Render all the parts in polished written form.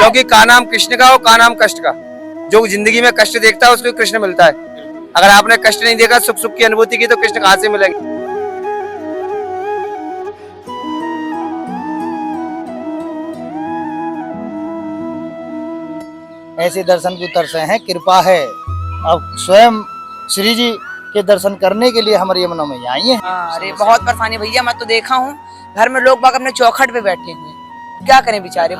क्योंकि का नाम कृष्ण का हो का नाम कष्ट का। जो जिंदगी में कष्ट देखता है उसको कृष्ण मिलता है। अगर आपने कष्ट नहीं देखा, सुख सुख की अनुभूति की, तो कृष्ण कहाँ से मिलेंगे। ऐसे दर्शन को तरसे हैं, कृपा है। अब स्वयं श्री जी के दर्शन करने के लिए हमारी यमुना मैया आई है। अरे बहुत परेशानी भैया, मैं तो देखा हूँ घर में लोग बाग अपने चौखट पे बैठे हुए, क्या करें बेचारे।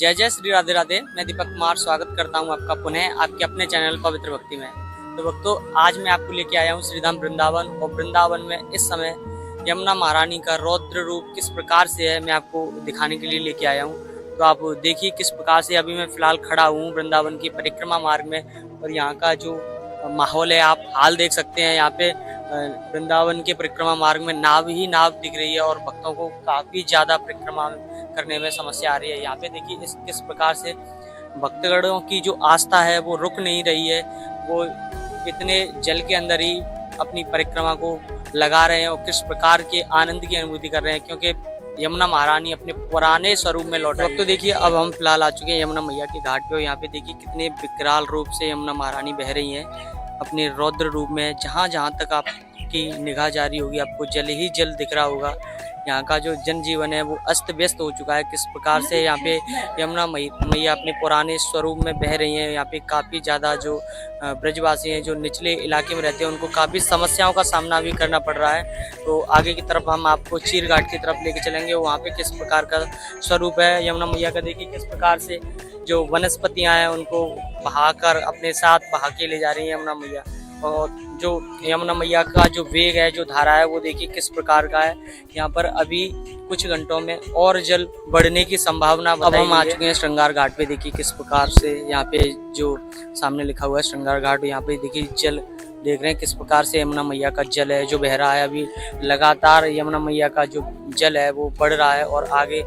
जय जय श्री राधे राधे। मैं दीपक कुमार स्वागत करता हूं आपका पुनः आपके अपने चैनल पवित्र भक्ति में। तो भक्तों, आज मैं आपको लेके आया हूं श्रीधाम वृंदावन, और वृंदावन में इस समय यमुना महारानी का रौद्र रूप किस प्रकार से है मैं आपको दिखाने के लिए लेके आया हूं। तो आप देखिए किस प्रकार से अभी मैं फिलहाल खड़ा हूँ वृंदावन की परिक्रमा मार्ग में, और यहाँ का जो माहौल है आप हाल देख सकते हैं। यहाँ पे वृंदावन के परिक्रमा मार्ग में नाव ही नाव दिख रही है, और भक्तों को काफी ज्यादा परिक्रमा करने में समस्या आ रही है। यहाँ पे देखिए किस प्रकार से भक्तगणों की जो आस्था है वो रुक नहीं रही है। वो इतने जल के अंदर ही अपनी परिक्रमा को लगा रहे हैं और किस प्रकार के आनंद की अनुभूति कर रहे हैं, क्योंकि यमुना महारानी अपने पुराने स्वरूप में लौट रही है। तो देखिए अब हम फिलहाल आ चुके हैं यमुना मैया के घाट पे, और यहाँ पे देखिए कितने विकराल रूप से यमुना महारानी बह रही हैं अपने रौद्र रूप में। जहाँ जहाँ तक आपकी निगाह जारी होगी आपको जल ही जल दिख रहा होगा। यहाँ का जो जनजीवन है वो अस्त व्यस्त हो चुका है। किस प्रकार से यहाँ पे यमुना मैया अपने पुराने स्वरूप में बह रही हैं। यहाँ पे काफ़ी ज़्यादा जो ब्रजवासी हैं, जो निचले इलाके में रहते हैं, उनको काफ़ी समस्याओं का सामना भी करना पड़ रहा है। तो आगे की तरफ हम आपको चीर घाट की तरफ लेके चलेंगे, वहाँ पे किस प्रकार का स्वरूप है यमुना मैया का। देखिए किस प्रकार से जो वनस्पतियाँ हैं उनको बहाकर अपने साथ बहा के ले जा रही है यमुना मैया। और जो यमुना मैया का जो वेग है, जो धारा है, वो देखिए किस प्रकार का है। यहाँ पर अभी कुछ घंटों में और जल बढ़ने की संभावना। अब हम आ चुके हैं श्रृंगार घाट पे। देखिए किस प्रकार से यहाँ पे जो सामने लिखा हुआ है श्रृंगार घाट, यहाँ पे देखिए जल देख रहे हैं किस प्रकार से यमुना मैया का जल है जो बह रहा है। अभी लगातार यमुना मैया का जो जल है वो बढ़ रहा है, और आगे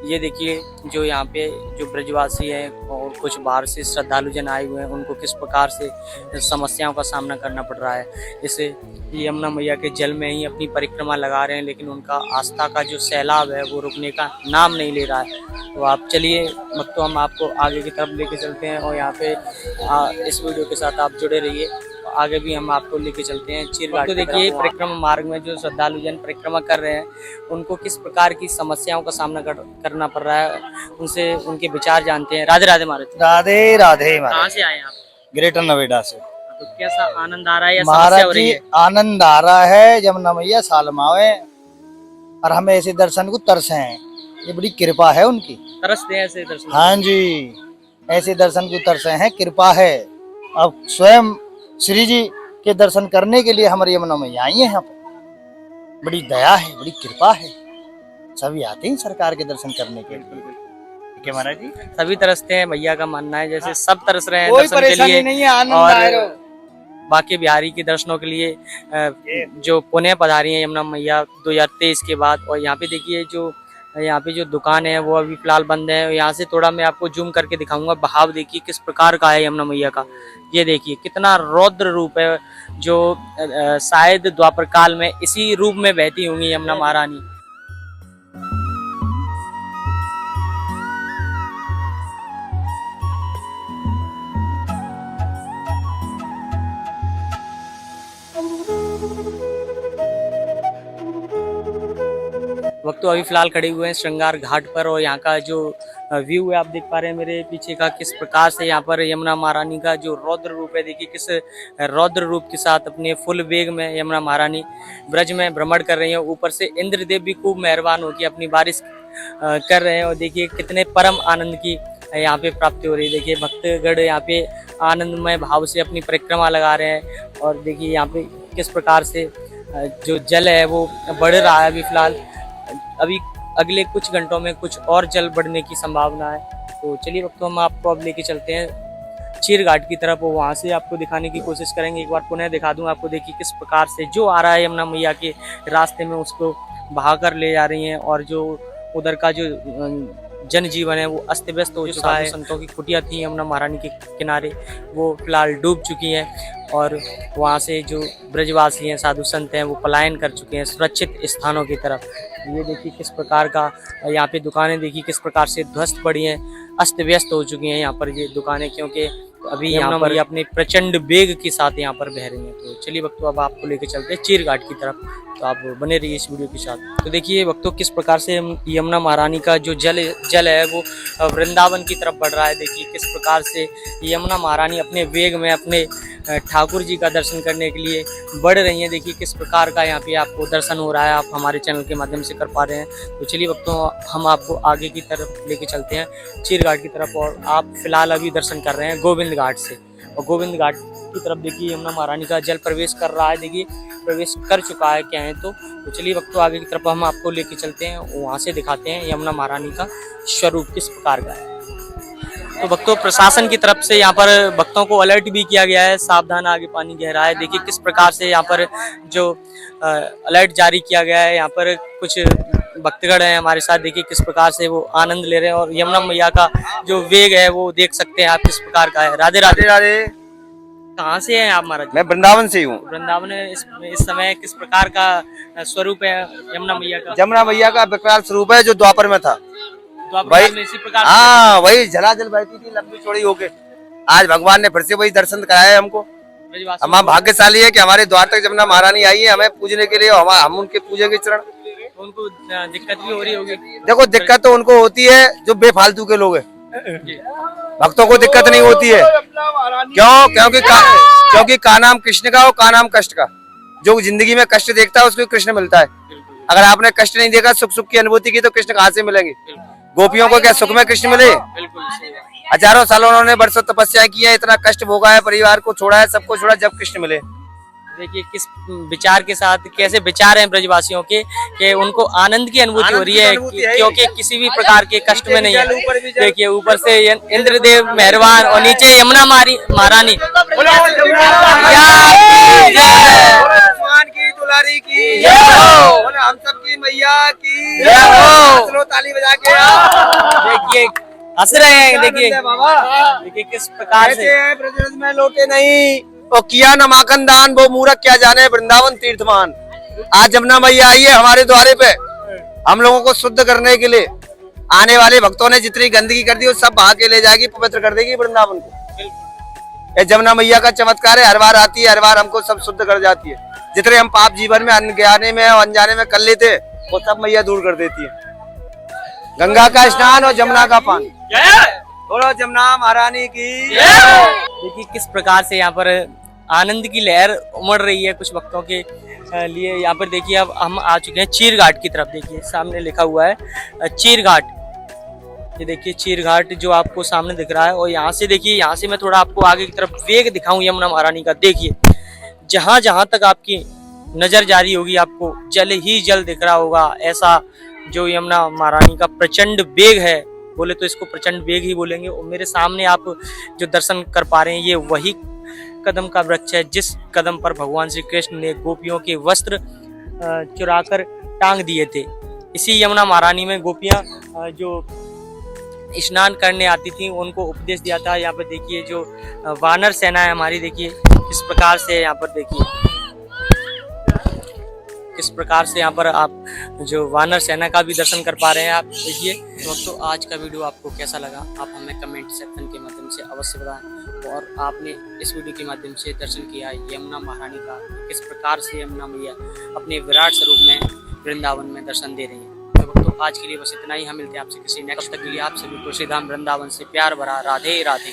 ये देखिए जो यहाँ पे जो ब्रजवासी हैं और कुछ बाहर से श्रद्धालु जन आए हुए हैं, उनको किस प्रकार से समस्याओं का सामना करना पड़ रहा है। इसे यमुना मैया के जल में ही अपनी परिक्रमा लगा रहे हैं, लेकिन उनका आस्था का जो सैलाब है वो रुकने का नाम नहीं ले रहा है। तो आप चलिए तो हम आपको आगे की तरफ लेके चलते हैं, और यहाँ पे इस वीडियो के साथ आप जुड़े रहिए। आगे भी हम आपको लेके चलते हैं चीर घाट। तो देखिए परिक्रमा मार्ग में जो श्रद्धालु जन परिक्रमा कर रहे हैं उनको किस प्रकार की समस्याओं का सामना करना पड़ रहा है, उनसे उनके विचार जानते हैं। राधे राधे महाराज। राधे राधे महाराज। कहाँ से आए आप? ग्रेटर नोएडा से। तो कैसा आनंद आ रहा है या समस्या महाराज हो रही जी, है? आनंद आ रहा है। यमुना मैया सालमावे और हमें ऐसे दर्शन को तरसे हैं, ये बड़ी कृपा है उनकी। तरसते हैं ऐसे दर्शन? हाँ जी, ऐसे दर्शन को तरसे हैं, कृपा है। अब स्वयं श्री जी के दर्शन करने के लिए हमारी यमुना मैया आई है यहाँ पर। बड़ी दया है, बड़ी कृपा है। सभी आते हैं सरकार के दर्शन करने के लिए। ठीक है महाराज जी, सभी तरसते हैं, भैया का मानना है। जैसे सब तरस रहे हैं कोई दर्शन के परेशानी लिए, नहीं है, आनंद आ रहा है। बाकी बिहारी के दर्शनों के लिए जो पुणे पधारी हैं यमुना मैया 2023 के बाद। और यहाँ पे देखिए जो यहाँ पे जो दुकान है वो अभी फिलहाल बंद है। यहाँ से थोड़ा मैं आपको जूम करके दिखाऊंगा। बहाव देखिए किस प्रकार का है यमुना मैया का। ये देखिए कितना रौद्र रूप है, जो शायद द्वापर काल में इसी रूप में बहती होंगी यमुना महारानी। वक्त तो अभी फिलहाल खड़े हुए हैं श्रृंगार घाट पर, और यहाँ का जो व्यू है आप देख पा रहे हैं मेरे पीछे का, किस प्रकार से यहाँ पर यमुना महारानी का जो रौद्र रूप है। देखिए किस रौद्र रूप के साथ अपने फुल वेग में यमुना महारानी ब्रज में भ्रमण कर रही है। ऊपर से इंद्रदेव भी खूब मेहरबान होकर अपनी बारिश कर रहे हैं, और देखिए कितने परम आनंद की यहाँ पे प्राप्ति हो रही है। देखिए भक्तगण यहाँ पे आनंदमय भाव से अपनी परिक्रमा लगा रहे हैं, और देखिए यहाँ पे किस प्रकार से जो जल है वो बढ़ रहा है। अभी फिलहाल अभी अगले कुछ घंटों में कुछ और जल बढ़ने की संभावना है। तो चलिए वक्त हम आपको अब लेके चलते हैं चीर घाट की तरफ, वहाँ से आपको दिखाने की कोशिश करेंगे। एक बार पुनः दिखा दूं आपको। देखिए किस प्रकार से जो आ रहा है यमुना मैया के रास्ते में उसको बहा कर ले जा रही हैं, और जो उधर का जो जनजीवन है वो अस्त व्यस्त हो चुका है। संतों की कुटिया थी यमुना महारानी के किनारे, वो फिलहाल डूब चुकी हैं और वहाँ से जो ब्रजवासी हैं, साधु संत हैं, वो पलायन कर चुके हैं सुरक्षित स्थानों की तरफ। ये देखिए किस प्रकार का यहाँ पे दुकानें देखिए किस प्रकार से ध्वस्त पड़ी हैं, अस्त व्यस्त हो चुकी हैं यहाँ पर ये दुकानें, क्योंकि अभी यहाँ पर अपने प्रचंड वेग के साथ यहाँ पर बह रही हैं। तो चलिए भक्तों अब आपको लेकर चलते हैं चीर घाट की तरफ, तो आप बने रहिए इस वीडियो के साथ। तो देखिए भक्तों किस प्रकार से यमुना महारानी का जो जल है वो वृंदावन की तरफ बढ़ रहा है। देखिए किस प्रकार से यमुना महारानी अपने वेग में अपने ठाकुर जी का दर्शन करने के लिए बढ़ रही हैं। देखिए किस प्रकार का यहाँ पे आपको दर्शन हो रहा है, आप हमारे चैनल के माध्यम से कर पा रहे हैं। तो चलिए भक्तों हम आपको आगे की तरफ लेके चलते हैं चीर घाट की तरफ, और आप फिलहाल अभी दर्शन कर रहे हैं गोविंद घाट से। और गोविंद घाट की तरफ देखिए यमुना महारानी का जल प्रवेश कर रहा है, देखिए प्रवेश कर चुका है क्या है। तो चलिए भक्तों आगे की तरफ हम आपको लेके चलते हैं, वहाँ से दिखाते हैं यमुना महारानी का स्वरूप किस प्रकार का है। तो भक्तों प्रशासन की तरफ से यहाँ पर भक्तों को अलर्ट भी किया गया है, सावधान आगे पानी गहरा है। देखिए किस प्रकार से यहाँ पर जो अलर्ट जारी किया गया है। यहाँ पर कुछ भक्तगण हैं हमारे साथ, देखिए किस प्रकार से वो आनंद ले रहे हैं, और यमुना मैया का जो वेग है वो देख सकते हैं आप किस प्रकार का है। राधे राधे। राधे। कहाँ से हैं आप महाराज? मैं वृंदावन से हूँ। वृंदावन में इस समय किस प्रकार का स्वरूप है यमुना मैया का? यमुना मैया का विकराल स्वरूप है जो द्वापर में था, द्वापर में इसी प्रकार। हाँ वही झलाझल बहती थी लंबी चौड़ी होके। आज भगवान ने फिर से वही दर्शन कराया है हमको। हम भाग्यशाली है कि हमारे द्वार तक यमुना महारानी आई है हमें पूजने के लिए, हम उनके पूजे के चरण। उनको दिक्कत भी हो रही होगी? देखो दिक्कत तो उनको होती है जो बेफालतू के लोग हैं, भक्तों को दिक्कत नहीं होती है। क्यों? क्योंकि का नाम कृष्ण का और का नाम कष्ट का। जो जिंदगी में कष्ट देखता है उसको कृष्ण मिलता है। अगर आपने कष्ट नहीं देखा, सुख सुख की अनुभूति की, तो कृष्ण कहाँ से मिलेंगे? गोपियों को क्या सुख में कृष्ण मिले? हजारों सालों उन्होंने वर्षों तपस्या की है, इतना कष्ट भोगा है, परिवार को छोड़ा है, सबको छोड़ा, जब कृष्ण मिले। देखिए किस विचार के साथ कैसे विचार हैं ब्रजवासियों के कि उनको आनंद की अनुभूति हो रही है, क्योंकि किसी भी प्रकार के कष्ट में नहीं है। देखिए ऊपर से इंद्रदेव मेहरबान और नीचे यमुना महारानी की दुलारी की हम सबकी मैया की ताली बजा के देखिए हंस रहे हैं। देखिए किस प्रकार से ब्रजरथ में लौटे नहीं और किया न माखन दान, वो मूर्ख क्या जाने वृंदावन तीर्थमान। आज यमुना मैया आई है हमारे द्वारे पे हम लोगों को शुद्ध करने के लिए। आने वाले भक्तों ने जितनी गंदगी कर दी वो सब बहा के ले जाएगी, पवित्र कर देगी वृंदावन को। ये यमुना मैया का चमत्कार है, हर बार आती है, हर बार हमको सब शुद्ध कर जाती है। जितने हम पाप जीवन में अनजाने में और अनजाने में कर लेते वो सब मैया दूर कर देती है। गंगा का स्नान और जमुना का पानी, बोलो जमुना महारानी की। देखिए किस प्रकार से यहाँ पर आनंद की लहर उमड़ रही है कुछ भक्तों के लिए। यहाँ पर देखिए अब हम आ चुके हैं चीर घाट की तरफ। देखिए सामने लिखा हुआ है चीर घाट। ये देखिए चीर घाट जो आपको सामने दिख रहा है, और यहाँ से देखिए, यहाँ से मैं थोड़ा आपको आगे की तरफ वेग दिखाऊं यमुना महारानी का। देखिए जहां जहां तक आपकी नजर जारी होगी आपको जल ही जल दिख रहा होगा। ऐसा जो यमुना महारानी का प्रचंड वेग है, बोले तो इसको प्रचंड वेग ही बोलेंगे। और मेरे सामने आप जो दर्शन कर पा रहे हैं ये वही कदम का वृक्ष है जिस कदम पर भगवान श्री कृष्ण ने गोपियों के वस्त्र चुराकर टांग दिए थे। इसी यमुना महारानी में गोपियां जो स्नान करने आती थी उनको उपदेश दिया था। यहाँ पर देखिए जो वानर सेना है हमारी, देखिए किस प्रकार से यहाँ पर देखिए किस प्रकार से यहाँ पर आप जो वानर सेना का भी दर्शन कर पा रहे हैं। आप देखिए दोस्तों आज का वीडियो आपको कैसा लगा आप हमें कमेंट सेक्शन के माध्यम से अवश्य बताएं। और आपने इस वीडियो के माध्यम से दर्शन किया यमुना महारानी का, किस प्रकार से यमुना मैया अपने विराट स्वरूप में वृंदावन में दर्शन दे रही है। तो आज के लिए बस इतना ही। हम मिलते हैं आपसे किसी नेक्स्ट तक के लिए। आप सभी को श्री धाम वृंदावन से प्यार भरा राधे राधे।